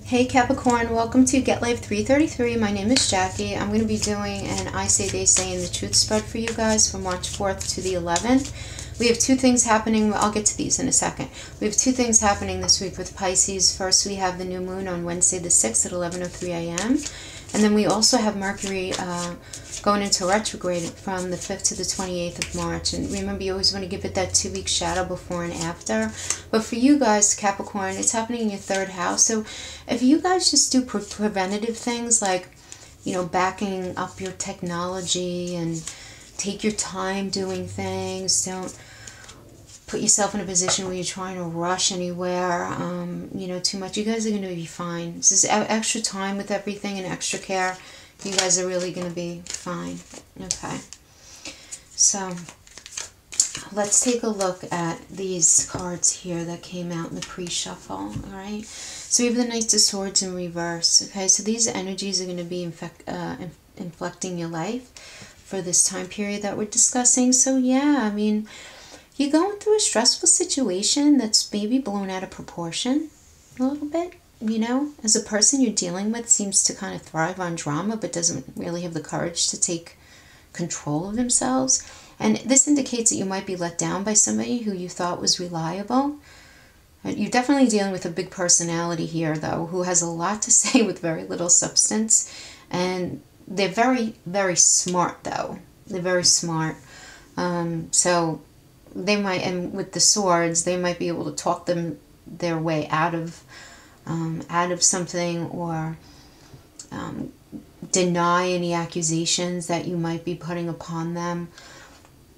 Hey Capricorn, welcome to Get Life 333. My name is Jackie. I'm going to be doing an I Say, They Say in the Truth spread for you guys from March 4th to the 11th. We have two things happening. I'll get to these in a second. We have two things happening this week with Pisces. First, we have the new moon on Wednesday the 6th at 11:03 a.m. And then we also have Mercury going into retrograde from the 5th to the 28th of March. And remember, you always want to give it that 2-week shadow before and after. But for you guys, Capricorn, it's happening in your third house. So if you guys just do preventative things like, you know, backing up your technology and take your time doing things, don't put yourself in a position where you're trying to rush anywhere, you know, too much. You guys are going to be fine. This is extra time with everything and extra care. You guys are really going to be fine. Okay. So let's take a look at these cards here that came out in the pre-shuffle. All right. So we have the Knight of Swords in reverse. Okay. So these energies are going to be inflecting your life for this time period that we're discussing. So yeah, I mean, you're going through a stressful situation that's maybe blown out of proportion a little bit, you know. As a person you're dealing with seems to kind of thrive on drama but doesn't really have the courage to take control of themselves. And this indicates that you might be let down by somebody who you thought was reliable. You're definitely dealing with a big personality here, though, who has a lot to say with very little substance. And they're very, very smart, though. They're very smart. So they might, and with the swords, they might be able to talk them their way out of something, or deny any accusations that you might be putting upon them.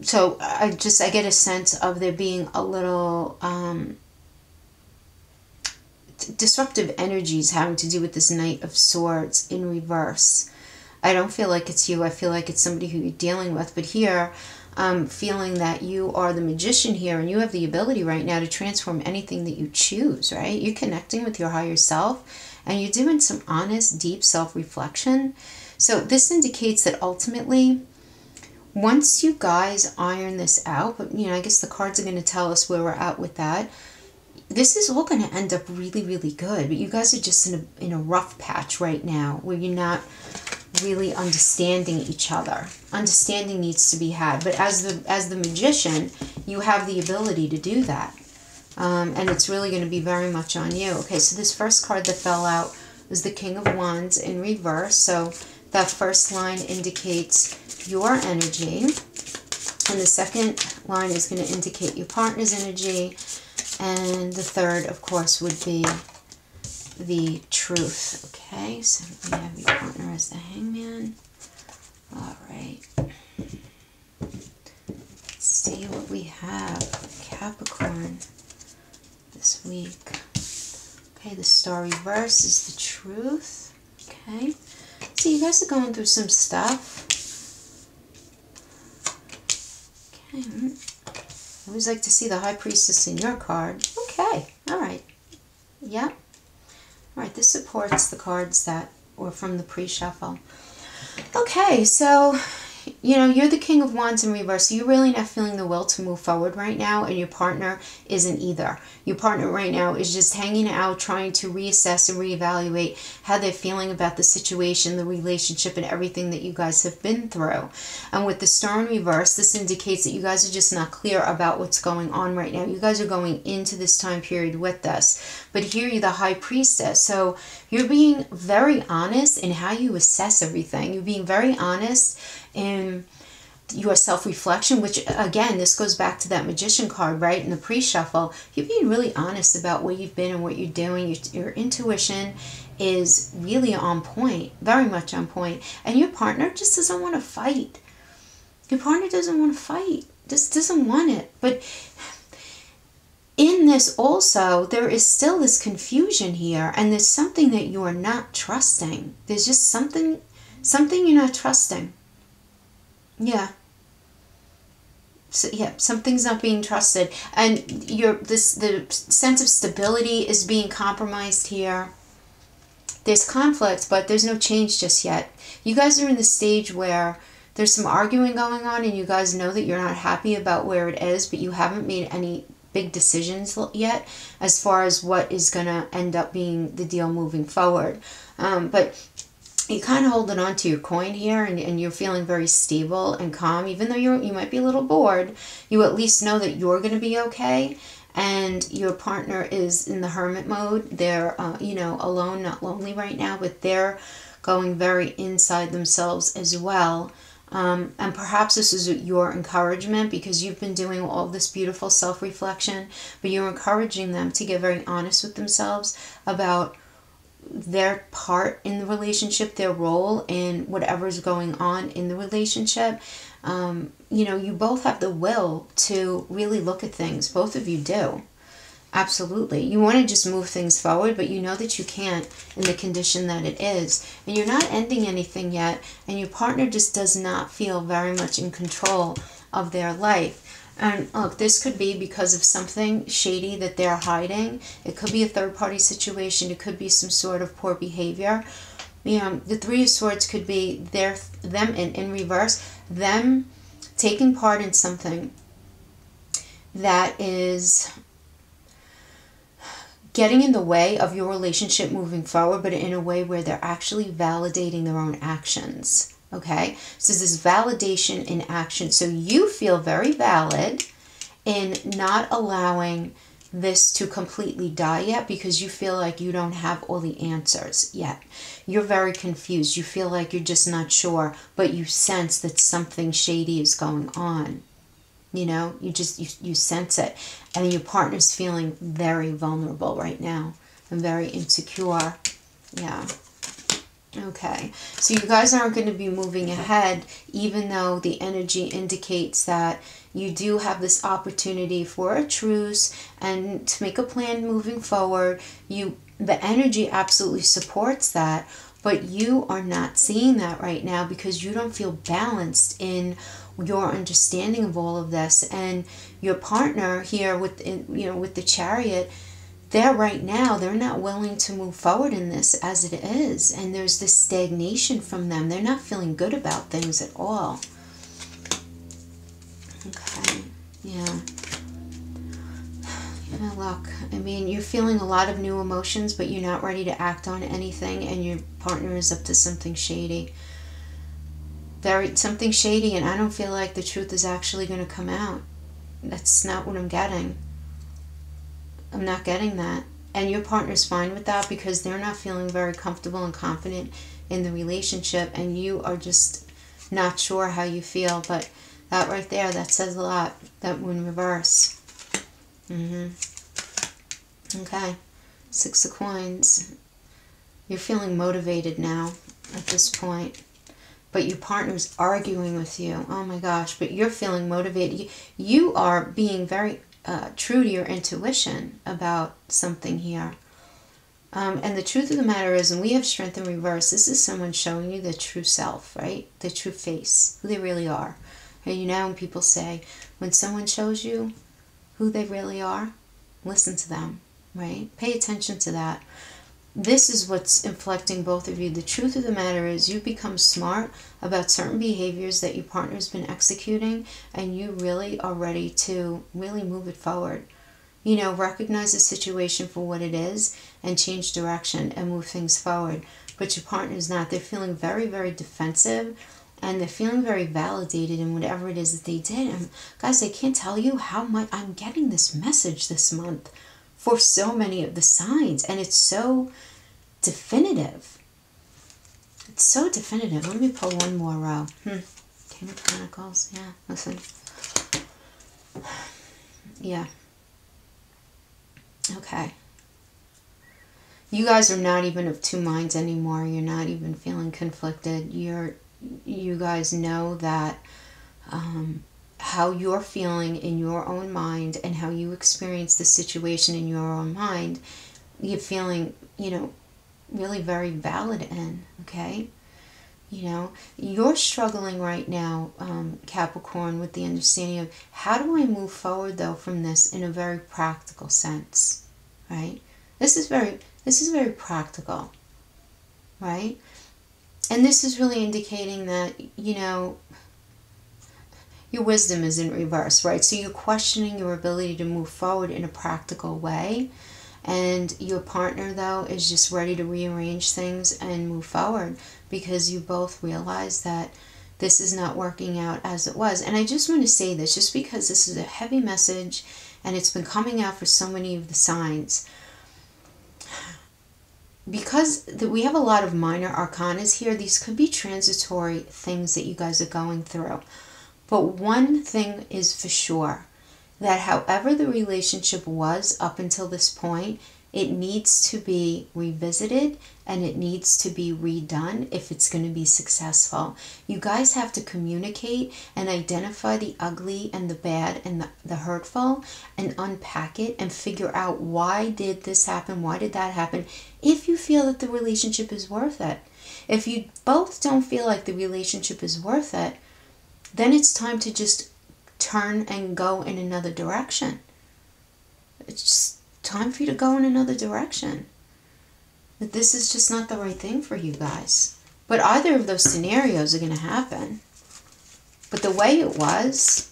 So I get a sense of there being a little disruptive energies having to do with this Knight of Swords in reverse. I don't feel like it's you. I feel like it's somebody who you're dealing with. But here, feeling that you are the magician here and you have the ability right now to transform anything that you choose, right? You're connecting with your higher self and you're doing some honest, deep self-reflection. So this indicates that ultimately, once you guys iron this out, but you know, I guess the cards are going to tell us where we're at with that. This is all going to end up really, really good. But you guys are just in a rough patch right now where you're not really understanding each other. Understanding needs to be had, but as the magician, you have the ability to do that, and it's really going to be very much on you. Okay, so this first card that fell out was the King of Wands in reverse. So that first line indicates your energy, and the second line is going to indicate your partner's energy, and the third, of course, would be the truth. Okay, so we have your partner as the Hangman. All right. Let's see what we have for Capricorn this week. Okay, the Star reverse is the truth. Okay, so you guys are going through some stuff. Okay, I always like to see the High Priestess in your card. Okay, all right. Yep. All right, this supports the cards that were from the pre-shuffle. Okay, so, you know, you're the King of Wands in reverse. So you're really not feeling the will to move forward right now, and your partner isn't either. Your partner right now is just hanging out, trying to reassess and reevaluate how they're feeling about the situation, the relationship, and everything that you guys have been through. And with the Star in reverse, this indicates that you guys are just not clear about what's going on right now. You guys are going into this time period with this. But here you're the High Priestess. So you're being very honest in how you assess everything. You're being very honest in your self-reflection, which again, this goes back to that Magician card, right? In the pre-shuffle, you're being really honest about where you've been and what you're doing. Your intuition is really on point, very much on point. And your partner just doesn't want to fight. Your partner doesn't want to fight, just doesn't want it. But in this also, there is still this confusion here, and there's something that you are not trusting. There's just something you're not trusting. Yeah. So yeah, something's not being trusted, and the sense of stability is being compromised here. There's conflict, but there's no change just yet. You guys are in the stage where there's some arguing going on, and you guys know that you're not happy about where it is, but you haven't made any big decisions yet as far as what is going to end up being the deal moving forward. But you're kind of holding on to your coin here, and you're feeling very stable and calm. Even though you might be a little bored, you at least know that you're going to be okay. And your partner is in the hermit mode. They're, alone, not lonely right now, but they're going very inside themselves as well. And perhaps this is your encouragement, because you've been doing all this beautiful self-reflection, but you're encouraging them to get very honest with themselves about their part in the relationship, their role in whatever's going on in the relationship. You both have the will to really look at things. Both of you do. Absolutely. You want to just move things forward, but you know that you can't in the condition that it is. And you're not ending anything yet, and your partner just does not feel very much in control of their life. And look, this could be because of something shady that they're hiding. It could be a third-party situation. It could be some sort of poor behavior. The Three of Swords could be them in reverse, them taking part in something that is getting in the way of your relationship moving forward, but in a way where they're actually validating their own actions. Okay, so this validation in action. So you feel very valid in not allowing this to completely die yet, because you feel like you don't have all the answers yet. You're very confused. You feel like you're just not sure, but you sense that something shady is going on. You sense it. And your partner's feeling very vulnerable right now and very insecure. Yeah. Okay, so you guys aren't going to be moving ahead, even though the energy indicates that you do have this opportunity for a truce and to make a plan moving forward. The energy absolutely supports that, but you are not seeing that right now because you don't feel balanced in your understanding of all of this. And your partner here with the Chariot, they're not willing to move forward in this as it is. And there's this stagnation from them. They're not feeling good about things at all. Okay, yeah. Look, you're feeling a lot of new emotions, but you're not ready to act on anything, and your partner is up to something shady. Something shady, and I don't feel like the truth is actually going to come out. That's not what I'm getting. I'm not getting that. And your partner's fine with that because they're not feeling very comfortable and confident in the relationship, and you are just not sure how you feel. But that right there, that says a lot. That in reverse. Okay. 6 of Coins. You're feeling motivated now at this point. But your partner's arguing with you. Oh my gosh. But you're feeling motivated. You are being very true to your intuition about something here. And the truth of the matter is, when we have Strength in reverse, this is someone showing you their true self, right? Their true face, who they really are. And when people say, when someone shows you who they really are, listen to them, right? Pay attention to that. This is what's inflecting both of you. The truth of the matter is, you become smart about certain behaviors that your partner's been executing, and you really are ready to really move it forward. Recognize the situation for what it is and change direction and move things forward. But your partner's not. They're feeling very, very defensive, and they're feeling very validated in whatever it is that they did. And guys, I can't tell you how much I'm getting this message this month for so many of the signs, and it's so definitive. It's so definitive. Let me pull one more row. King of Pentacles. Yeah, listen. Yeah. Okay. You guys are not even of two minds anymore. You're not even feeling conflicted. You guys know that how you're feeling in your own mind and how you experience the situation in your own mind, you're feeling, really very valid in, okay? You're struggling right now, Capricorn, with the understanding of how do I move forward, though, from this in a very practical sense, right? This is very practical, right? And this is really indicating that, your wisdom is in reverse, right? So you're questioning your ability to move forward in a practical way. And your partner, though, is just ready to rearrange things and move forward because you both realize that this is not working out as it was. And I just want to say this, just because this is a heavy message and it's been coming out for so many of the signs. Because we have a lot of minor arcanas here, these could be transitory things that you guys are going through. But one thing is for sure, that however the relationship was up until this point, it needs to be revisited and it needs to be redone if it's going to be successful. You guys have to communicate and identify the ugly and the bad and the hurtful and unpack it and figure out, why did this happen? Why did that happen? If you feel that the relationship is worth it. If you both don't feel like the relationship is worth it, then it's time to just turn and go in another direction. It's just time for you to go in another direction. That this is just not the right thing for you guys. But either of those scenarios are going to happen. But the way it was,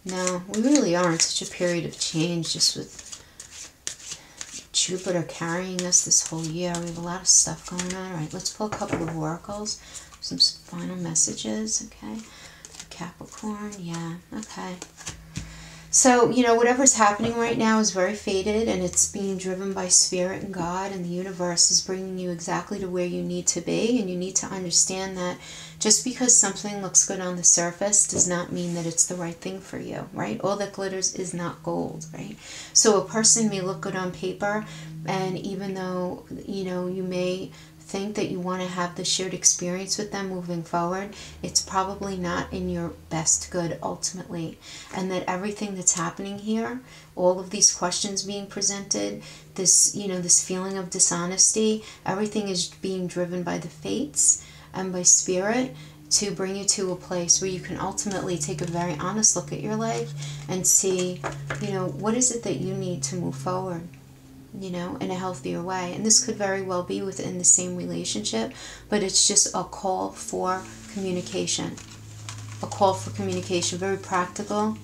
no, we really are in such a period of change, just with Jupiter carrying us this whole year. We have a lot of stuff going on. All right, let's pull a couple of oracles, some final messages, okay? Capricorn, yeah, okay. So, you know, whatever's happening right now is very fated, and it's being driven by Spirit and God, and the universe is bringing you exactly to where you need to be, and you need to understand that just because something looks good on the surface does not mean that it's the right thing for you, right? All that glitters is not gold, right? So a person may look good on paper, and even though, you know, you may think that you want to have the shared experience with them moving forward, it's probably not in your best good ultimately. And that everything that's happening here, all of these questions being presented, this, you know, this feeling of dishonesty, everything is being driven by the fates and by Spirit to bring you to a place where you can ultimately take a very honest look at your life and see, you know, what is it that you need to move forward, you know, in a healthier way. And this could very well be within the same relationship, but it's just a call for communication. A call for communication, very practical,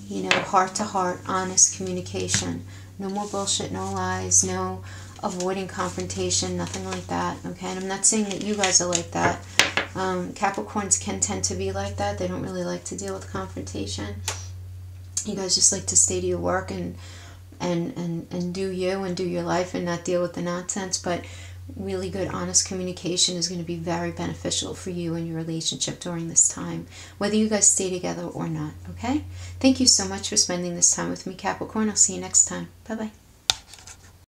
you know, heart-to-heart, honest communication. No more bullshit, no lies, no avoiding confrontation, nothing like that, okay? And I'm not saying that you guys are like that. Capricorns can tend to be like that. They don't really like to deal with confrontation. You guys just like to stay to your work and do you and do your life and not deal with the nonsense. But really good honest communication is going to be very beneficial for you and your relationship during this time, whether you guys stay together or not, okay? Thank you so much for spending this time with me, Capricorn. I'll see you next time. Bye-bye.